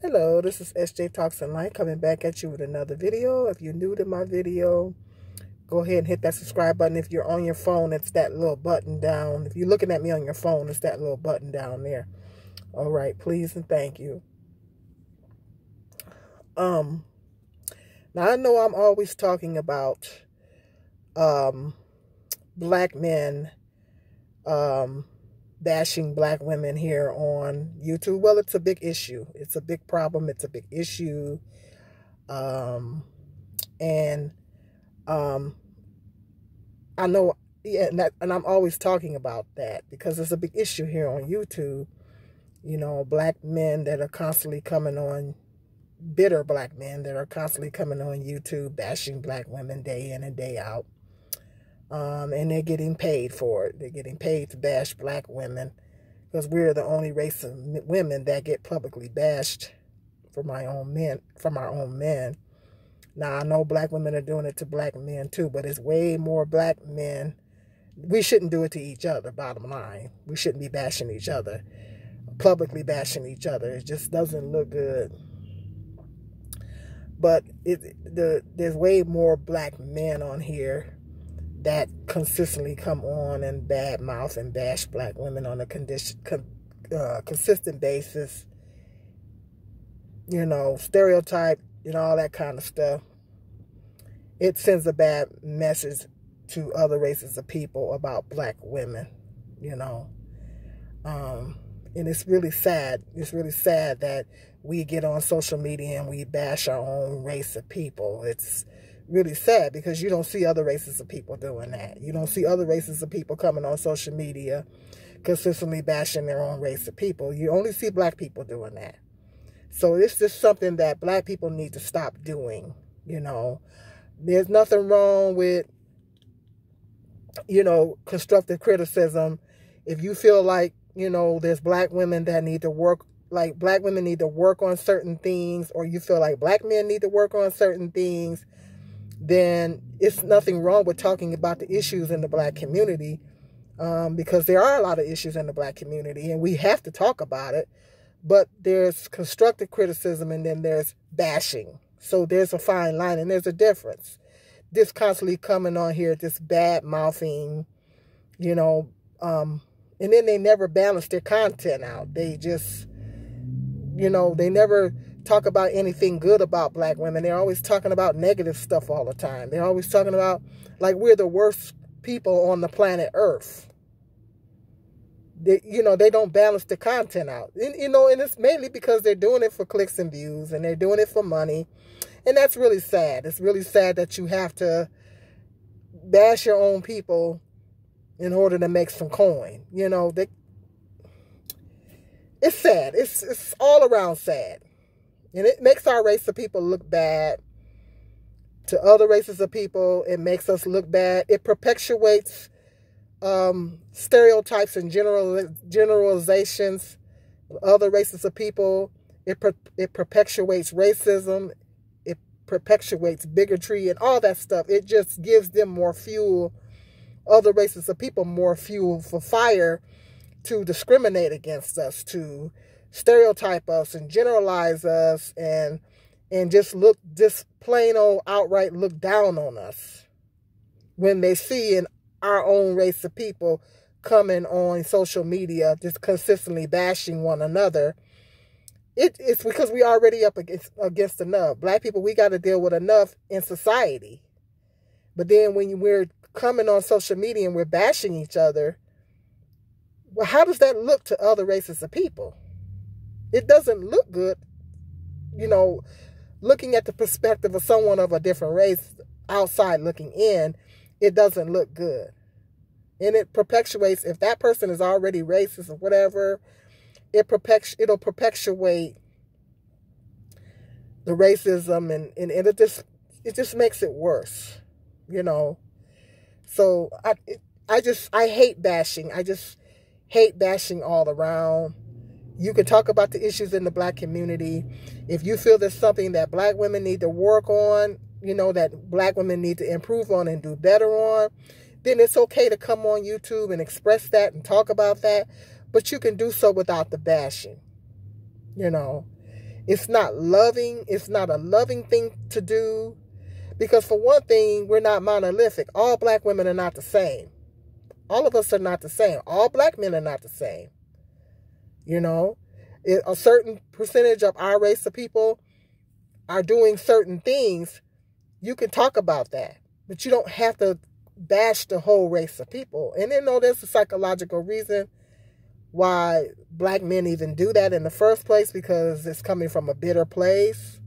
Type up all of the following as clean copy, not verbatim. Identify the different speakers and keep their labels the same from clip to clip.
Speaker 1: Hello, this is SJ Talks and Light coming back at you with another video. If you're new to my video, go ahead and hit that subscribe button. If you're on your phone, it's that little button down. If you're looking at me on your phone, it's that little button down there. All right, please and thank you. Now I know I'm always talking about black men bashing black women here on YouTube. Well, it's a big issue. It's a big problem. It's a big issue. And I know, yeah, and I'm always talking about that because it's a big issue here on YouTube. You know, black men that are constantly coming on, bitter black men that are constantly coming on YouTube bashing black women day in and day out. And they're getting paid for it. They're getting paid to bash black women because we're the only race of women that get publicly bashed from our own men. Now, I know black women are doing it to black men too, but it's way more black men. We shouldn't do it to each other, bottom line. We shouldn't be bashing each other, publicly bashing each other. It just doesn't look good. But there's way more black men on here that consistently come on and badmouth and bash black women on a consistent basis. You know, stereotype, you know, all that kind of stuff. It sends a bad message to other races of people about black women, you know. And it's really sad. It's really sad that we get on social media and we bash our own race of people. It's really sad because you don't see other races of people doing that. You don't see other races of people coming on social media consistently bashing their own race of people. You only see black people doing that. So it's just something that black people need to stop doing, you know. There's nothing wrong with, you know, constructive criticism. If you feel like, you know, there's black women that need to work, like black women need to work on certain things, or you feel like black men need to work on certain things, then it's nothing wrong with talking about the issues in the black community, because there are a lot of issues in the black community and we have to talk about it. But there's constructive criticism and then there's bashing. So there's a fine line and there's a difference. This constantly coming on here, this bad mouthing, you know, and then they never balance their content out. They just, you know, they never talk about anything good about black women. They're always talking about negative stuff all the time. They're always talking about like we're the worst people on the planet Earth. They, you know, they don't balance the content out. And, you know, and it's mainly because they're doing it for clicks and views and they're doing it for money. And that's really sad. It's really sad that you have to bash your own people in order to make some coin. You know, it's sad. It's all around sad. And it makes our race of people look bad to other races of people. It makes us look bad. It perpetuates stereotypes and generalizations of other races of people. It perpetuates racism. It perpetuates bigotry and all that stuff. It just gives them more fuel, other races of people more fuel for fire to discriminate against us, to stereotype us and generalize us and just plain old outright look down on us when they see in our own race of people coming on social media, just consistently bashing one another. It's because we already up against enough. Black people, we got to deal with enough in society. But then when we're coming on social media and we're bashing each other, well, how does that look to other races of people? It doesn't look good, you know, looking at the perspective of someone of a different race outside looking in. It doesn't look good. And it perpetuates, if that person is already racist or whatever, it'll perpetuate the racism and it just makes it worse, you know. So I hate bashing. I just hate bashing all around. You can talk about the issues in the black community. If you feel there's something that black women need to work on, you know, that black women need to improve on and do better on, then it's okay to come on YouTube and express that and talk about that. But you can do so without the bashing, you know. It's not loving. It's not a loving thing to do. Because for one thing, we're not monolithic. All black women are not the same. All of us are not the same. All black men are not the same. You know, a certain percentage of our race of people are doing certain things. You can talk about that, but you don't have to bash the whole race of people. And then, there's a psychological reason why black men even do that in the first place, because it's coming from a bitter place.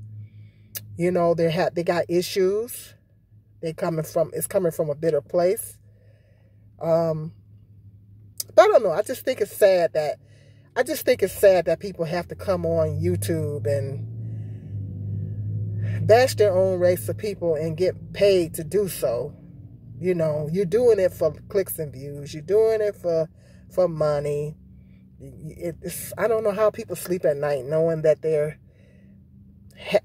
Speaker 1: You know, they got issues. It's coming from a bitter place. But I don't know. I just think it's sad that people have to come on YouTube and bash their own race of people and get paid to do so. You know, you're doing it for clicks and views. You're doing it for money. I don't know how people sleep at night knowing that they're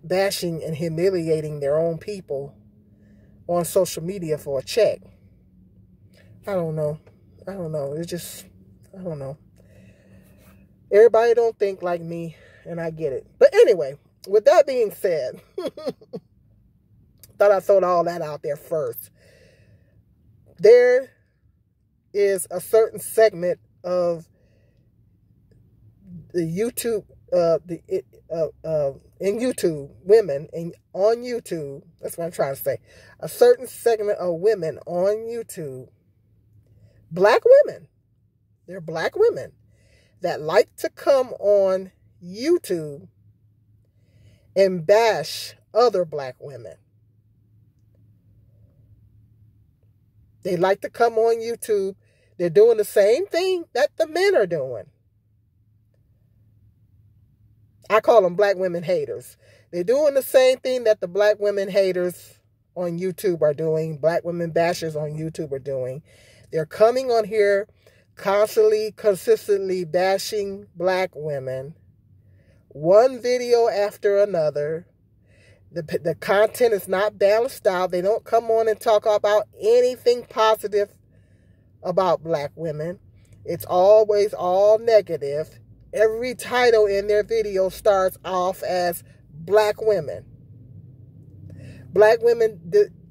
Speaker 1: bashing and humiliating their own people on social media for a check. I don't know. It's just, I don't know. Everybody don't think like me, and I get it. But anyway, with that being said, thought I'd throw all that out there first. There is a certain segment of the YouTube, in YouTube, women, and on YouTube, that's what I'm trying to say, a certain segment of women on YouTube, black women, they're black women that like to come on YouTube and bash other black women. They like to come on YouTube. They're doing the same thing that the men are doing. I call them black women haters. They're doing the same thing that the black women haters on YouTube are doing, black women bashers on YouTube are doing. They're coming on here constantly, consistently bashing black women, one video after another. The content is not balanced out. They don't come on and talk about anything positive about black women. It's always all negative. Every title in their video starts off as black women. Black women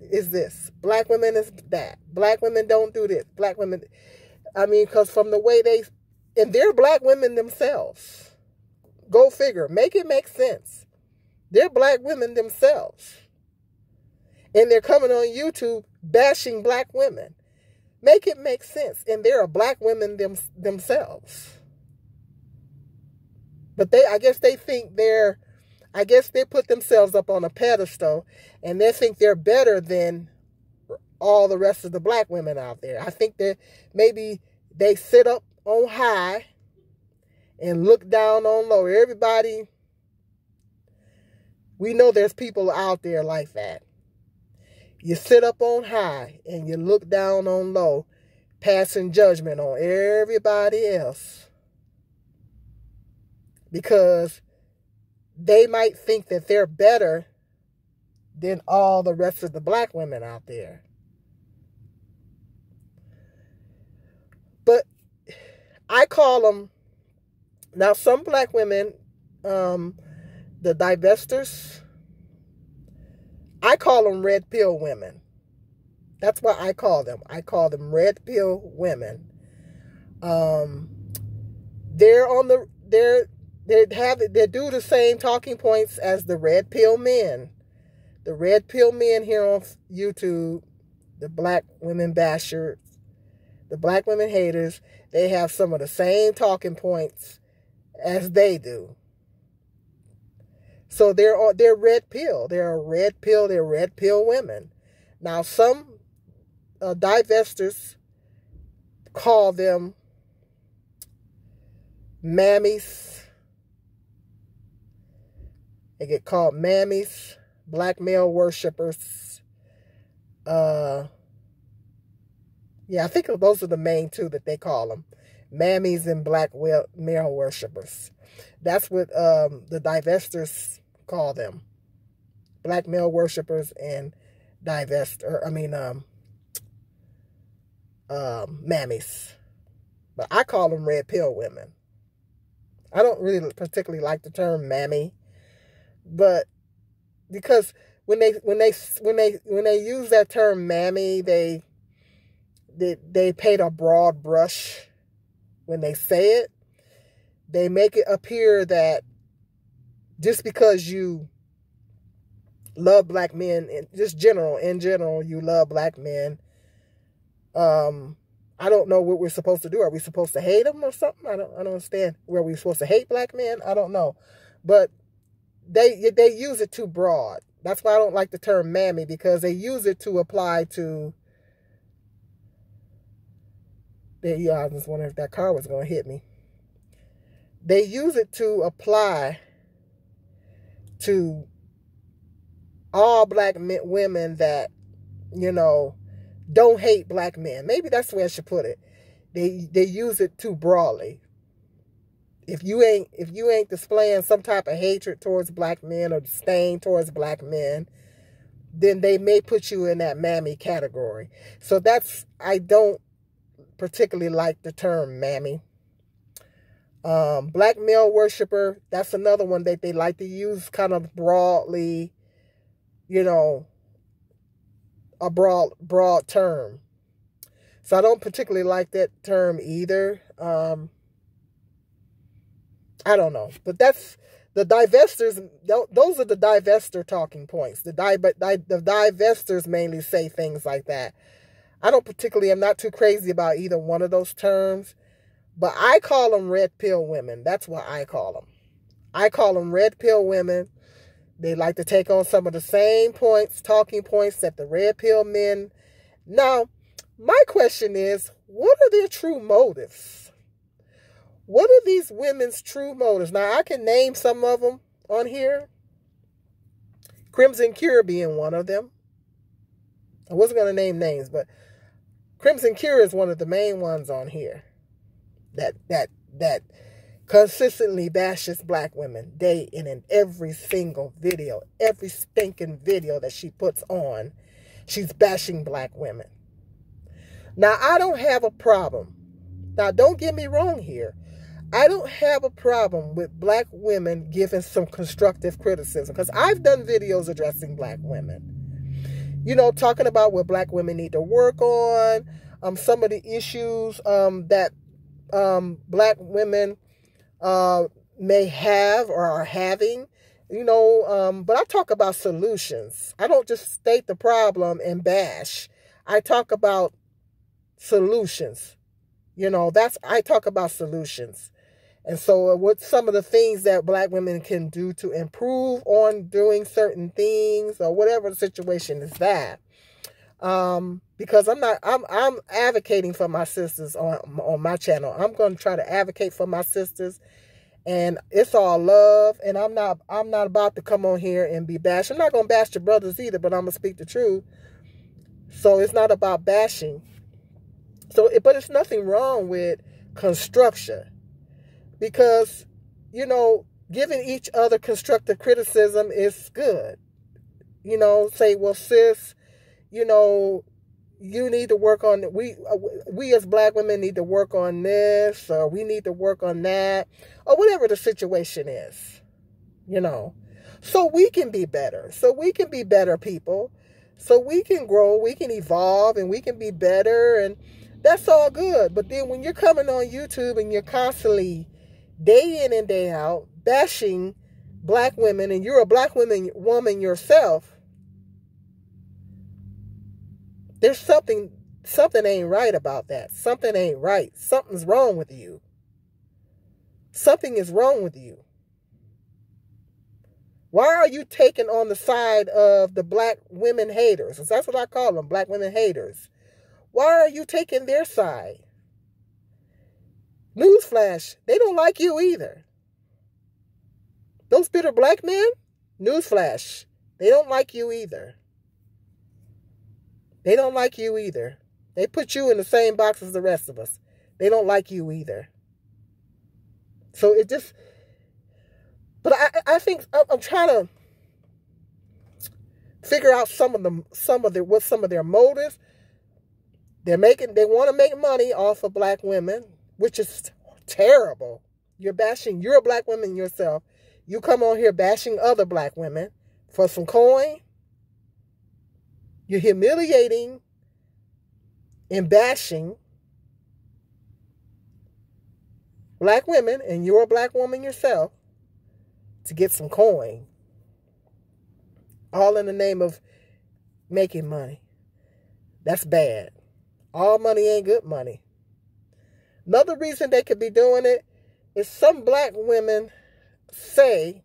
Speaker 1: is this. Black women is that. Black women don't do this. Black women, because from the way and they're black women themselves. Go figure. Make it make sense. They're black women themselves. And they're coming on YouTube bashing black women. Make it make sense. And they're black women themselves. But I guess they put themselves up on a pedestal and they think they're better than all the rest of the black women out there. I think that maybe they sit up on high and look down on low. Everybody, we know there's people out there like that. You sit up on high and you look down on low, passing judgment on everybody else. Because they might think that they're better than all the rest of the black women out there. But I call them, now some black women, the divestors, I call them red pill women. That's what I call them. I call them red pill women. They do the same talking points as the red pill men. The red pill men here on YouTube, the black women bashers, the black women haters, they have some of the same talking points as they do. So they're red pill. They're red pill women. Now some divestors call them mammies. They get called mammies, black male worshipers. I think those are the main two that they call them. Mammies and black male worshipers. That's what the divestors call them. Black male worshipers and mammies. But I call them red pill women. I don't really particularly like the term mammy. But because when they use that term mammy, they paint a broad brush when they say it. They make it appear that just because you love black men, and just in general, you love black men. I don't know what we're supposed to do. Are we supposed to hate them or something? I don't understand. Were we supposed to hate black men? I don't know. But they use it too broad. That's why I don't like the term mammy, because they use it to apply to. I was wondering if that car was going to hit me. They use it to apply to all black men, women that, don't hate black men. Maybe that's the way I should put it. They use it too broadly. If you ain't displaying some type of hatred towards black men or disdain towards black men, then they may put you in that mammy category. So I don't particularly like the term mammy. Black male worshiper, that's another one that they like to use kind of broadly, a broad term. So I don't particularly like that term either. I don't know. But that's the divestors. Those are the divester talking points. The divestors mainly say things like that. I'm not too crazy about either one of those terms. But I call them red pill women. That's what I call them. I call them red pill women. They like to take on some of the same talking points that the red pill men. Now, my question is, what are their true motives? What are these women's true motives? Now, I can name some of them on here. Crimson Cure being one of them. I wasn't going to name names, but Crimson Cure is one of the main ones on here. That consistently bashes black women day in and every single video, every stinking video that she puts on, she's bashing black women. Now, I don't have a problem. Now, don't get me wrong here. I don't have a problem with black women giving some constructive criticism, because I've done videos addressing black women. Talking about what black women need to work on, some of the issues that black women may have or are having, but I talk about solutions. I don't just state the problem and bash. I talk about solutions. I talk about solutions. And so what some of the things that black women can do to improve on doing certain things or whatever the situation is that. Because I'm advocating for my sisters on my channel. I'm going to try to advocate for my sisters, and it's all love. And I'm not about to come on here and be bashed. I'm not going to bash your brothers either, but I'm going to speak the truth. So it's not about bashing. But it's nothing wrong with construction, because, giving each other constructive criticism is good. Say, well, sis, you need to work on, we as black women need to work on this, or we need to work on that, or whatever the situation is, so we can be better, so we can be better people, so we can grow, we can evolve, and we can be better, and that's all good. But then when you're coming on YouTube and you're constantly, day in and day out, bashing black women, and you're a black woman yourself, there's something ain't right about that. Something ain't right. Something's wrong with you. Something is wrong with you. Why are you taking on the side of the black women haters? That's what I call them, black women haters. Why are you taking their side? Newsflash, they don't like you either. Those bitter black men, newsflash, they don't like you either. They don't like you either. They put you in the same box as the rest of us. They don't like you either. So it just, but I think I'm trying to figure out what some of their motives. They want to make money off of black women, which is terrible. You're a black woman yourself. You come on here bashing other black women for some coin. You're humiliating and bashing black women, and you're a black woman yourself, to get some coin. All in the name of making money. That's bad. All money ain't good money. Another reason they could be doing it is some black women say,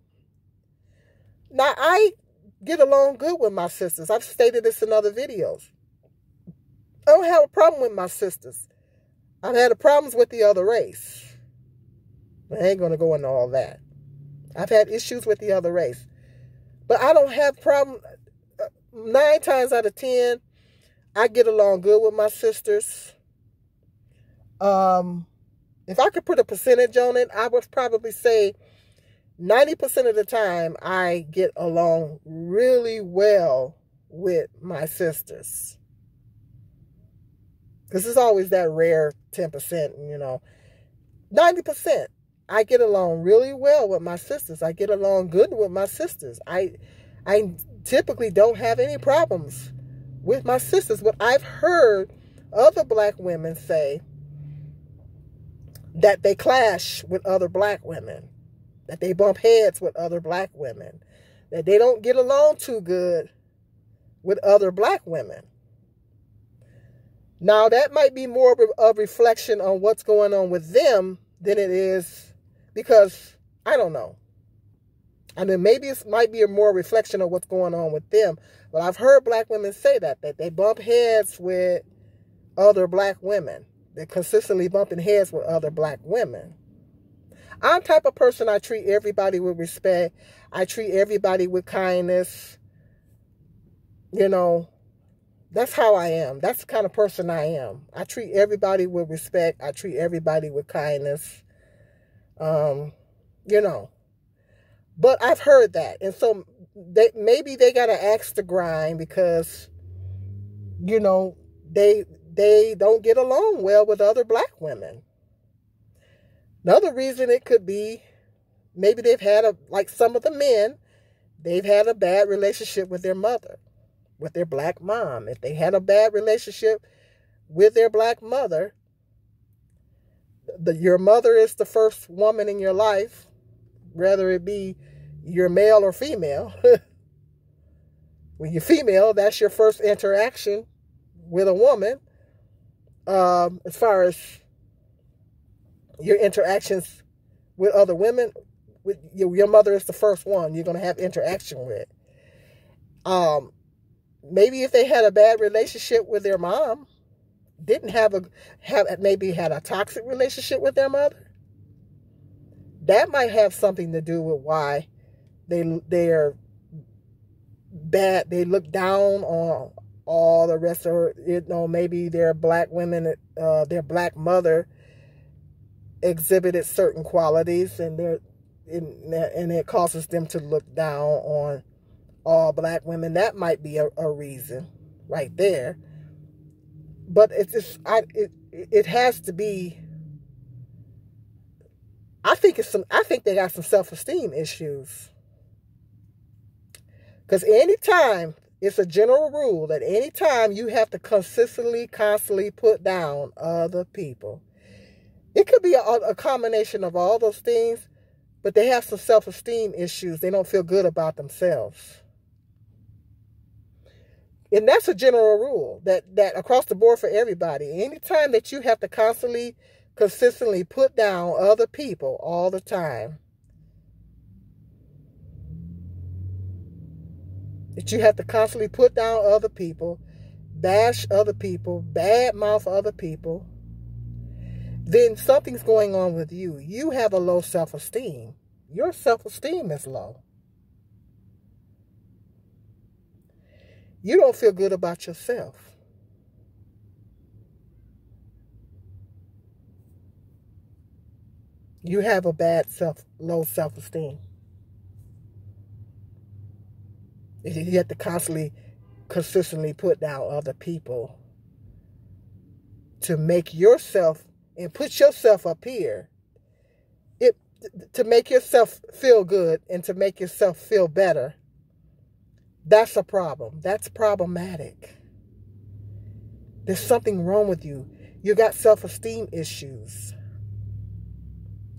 Speaker 1: now I get along good with my sisters. I've stated this in other videos. I don't have a problem with my sisters. I've had problems with the other race. I ain't going to go into all that. I've had issues with the other race. But I don't have problem. 9 times out of 10, I get along good with my sisters. If I could put a percentage on it, I would probably say 90% of the time I get along really well with my sisters. Because it's always that rare 10%, you know. 90%. I get along really well with my sisters. I get along good with my sisters. I typically don't have any problems with my sisters. But I've heard other black women say that they clash with other black women, that they bump heads with other black women, that they don't get along too good with other black women. Now, that might be more of a reflection on what's going on with them than it is, because I don't know. I mean, maybe it might be a more reflection of what's going on with them. But I've heard black women say that they bump heads with other black women. They're consistently bumping heads with other black women. I'm the type of person, I treat everybody with respect. I treat everybody with kindness. You know, that's how I am. That's the kind of person I am. I treat everybody with respect. I treat everybody with kindness. You know. But I've heard that. And so maybe they got to axe the grind because, you know, they don't get along well with other black women. Another reason it could be, maybe they've had like some of the men, they've had a bad relationship with their mother, with their black mom. If they had a bad relationship with their black mother, your mother is the first woman in your life, whether it be you're male or female. When you're female, that's your first interaction with a woman. As far as your interactions with other women, with your mother is the first one you're going to have interaction with. Maybe if they had a bad relationship with their mom, maybe had a toxic relationship with their mother, that might have something to do with why they're bad. They look down on all the rest of her. You know, maybe their black women, their black mother exhibited certain qualities, and it causes them to look down on all black women. That might be a reason right there. But it has to be. I think they got some self-esteem issues. Because anytime, it's a general rule that anytime you have to constantly put down other people, it could be a combination of all those things, but they have some self-esteem issues. They don't feel good about themselves. And that's a general rule that across the board for everybody. Anytime that you have to consistently put down other people all the time, that you have to constantly put down other people, bash other people, badmouth other people, then something's going on with you. You have a low self-esteem. Your self-esteem is low. You don't feel good about yourself. You have a low self-esteem. You have to consistently put down other people to make yourself and put yourself up here. to make yourself feel good and to make yourself feel better, that's a problem. That's problematic. There's something wrong with you. You got self-esteem issues.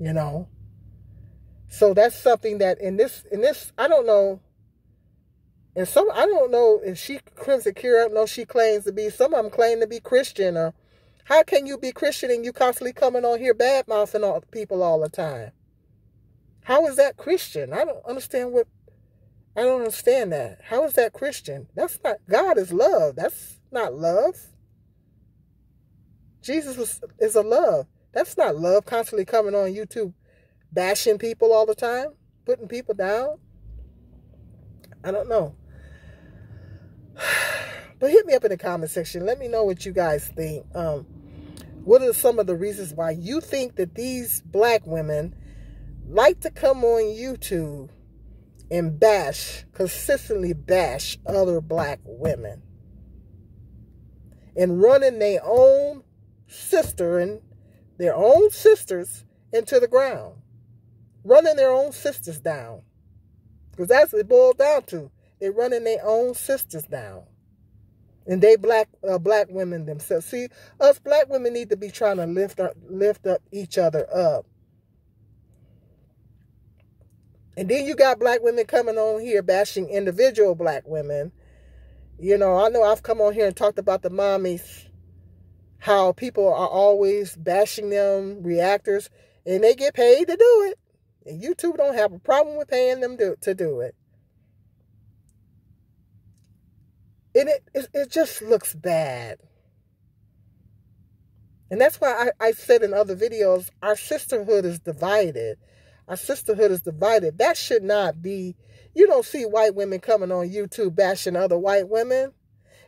Speaker 1: You know? So that's something that in this, I don't know. And I don't know if she Crimson Cure, I don't know if she claims to be, some of them claim to be Christian. Or how can you be Christian and you constantly coming on here bad-mouthing all people all the time? How is that Christian? I don't understand that. How is that Christian? That's not, God is love. That's not love. Jesus is a love. That's not love, constantly coming on YouTube, bashing people all the time, putting people down. I don't know. But hit me up in the comment section. Let me know what you guys think. What are some of the reasons why you think that these black women like to come on YouTube and consistently bash other black women, and running their own sisters into the ground, running their own sisters down, because that's what it boils down to. They're running their own sisters down, and they black women themselves. See, us black women need to be trying to lift up each other up. And then you got black women coming on here bashing individual black women. You know I've come on here and talked about the mommies, how people are always bashing them, reactors, and they get paid to do it. And YouTube don't have a problem with paying them to do it. And it just looks bad. And that's why I said in other videos, our sisterhood is divided. Our sisterhood is divided. That should not be. You don't see white women coming on YouTube bashing other white women.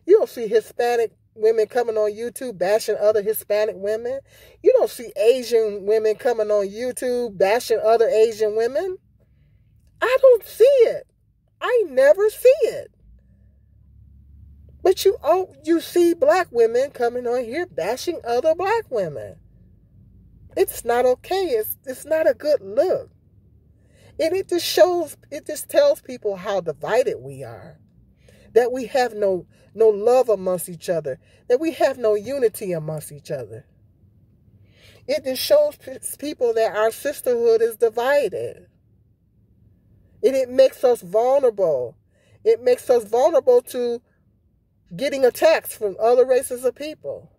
Speaker 1: You don't see Hispanic women coming on YouTube bashing other Hispanic women. You don't see Asian women coming on YouTube bashing other Asian women. I don't see it. I never see it. But you see black women coming on here bashing other black women. It's not okay. It's not a good look. And it just tells people how divided we are. That we have no love amongst each other. That we have no unity amongst each other. It just shows people that our sisterhood is divided. And it makes us vulnerable. It makes us vulnerable to getting attacks from other races of people.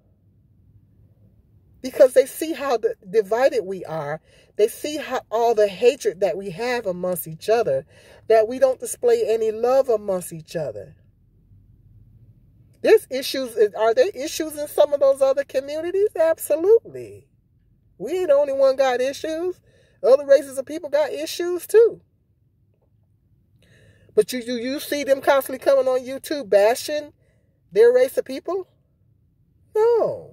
Speaker 1: Because they see how divided we are. They see how all the hatred that we have amongst each other. That we don't display any love amongst each other. There's issues. Are there issues in some of those other communities? Absolutely. We ain't the only one got issues. Other races of people got issues too. But you see them constantly coming on YouTube bashing their race of people? No.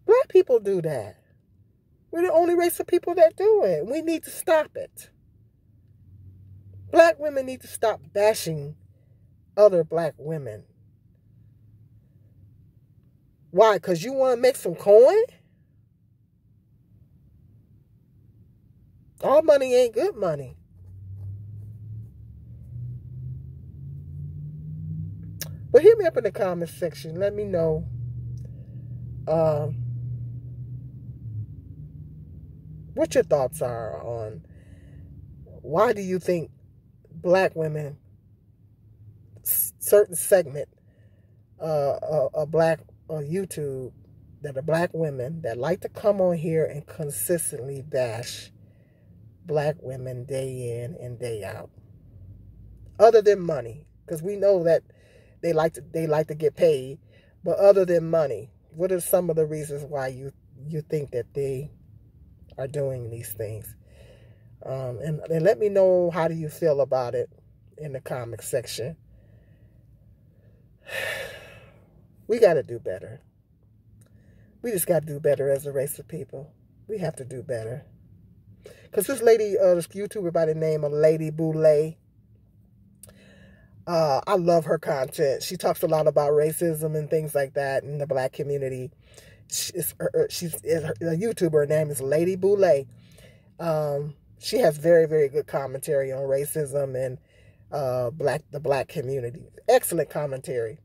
Speaker 1: Black people do that. We're the only race of people that do it. We need to stop it. Black women need to stop bashing other black women. Why? Because you want to make some coin? All money ain't good money. But hit me up in the comments section. Let me know. What your thoughts are on why do you think black women, certain segment of black YouTube, that are black women that like to come on here and consistently bash black women day in and day out, other than money, because we know that they like to get paid, but other than money, what are some of the reasons why you think that they are doing these things? And let me know, how do you feel about it in the comment section. We got to do better. We just got to do better as a race of people. We have to do better. Because this lady, this YouTuber by the name of Lady Boulay, I love her content. She talks a lot about racism and things like that in the black community. She's a YouTuber. Her name is Lady Boulay. She has very, very good commentary on racism and the black community. Excellent commentary.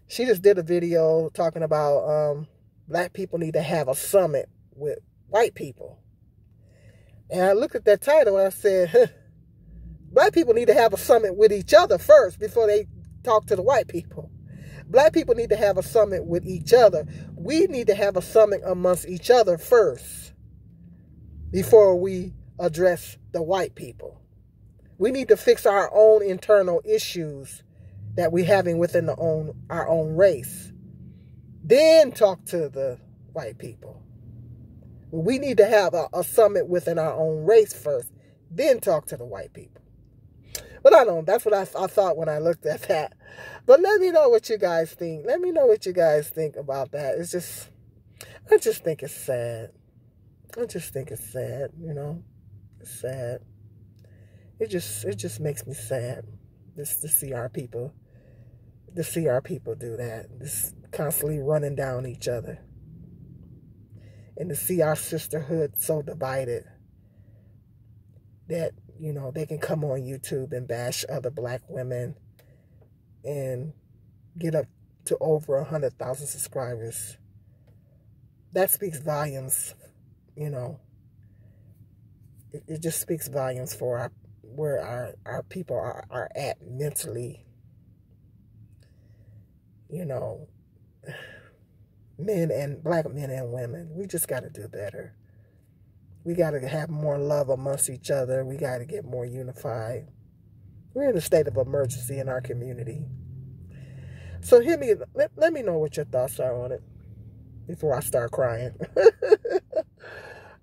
Speaker 1: She just did a video talking about black people need to have a summit with white people. And I looked at that title and I said, black people need to have a summit with each other first before they talk to the white people. Black people need to have a summit with each other. We need to have a summit amongst each other first before we address the white people. We need to fix our own internal issues that we're having within our own race. Then talk to the white people. We need to have a summit within our own race first. Then talk to the white people. But I don't know. That's what I thought when I looked at that. But let me know what you guys think. Let me know what you guys think about that. It's just, I just think it's sad. I just think it's sad, you know. It's sad. It just makes me sad just to see our people do that. Just constantly running down each other. And to see our sisterhood so divided that, you know, they can come on YouTube and bash other black women and get up to over 100,000 subscribers. That speaks volumes, you know. It just speaks volumes for where our people are at mentally. You know, black men and women, we just got to do better. We got to have more love amongst each other. We got to get more unified. We're in a state of emergency in our community. So let me know what your thoughts are on it before I start crying.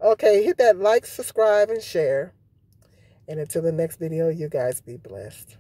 Speaker 1: Okay, hit that like, subscribe, and share. And until the next video, you guys be blessed.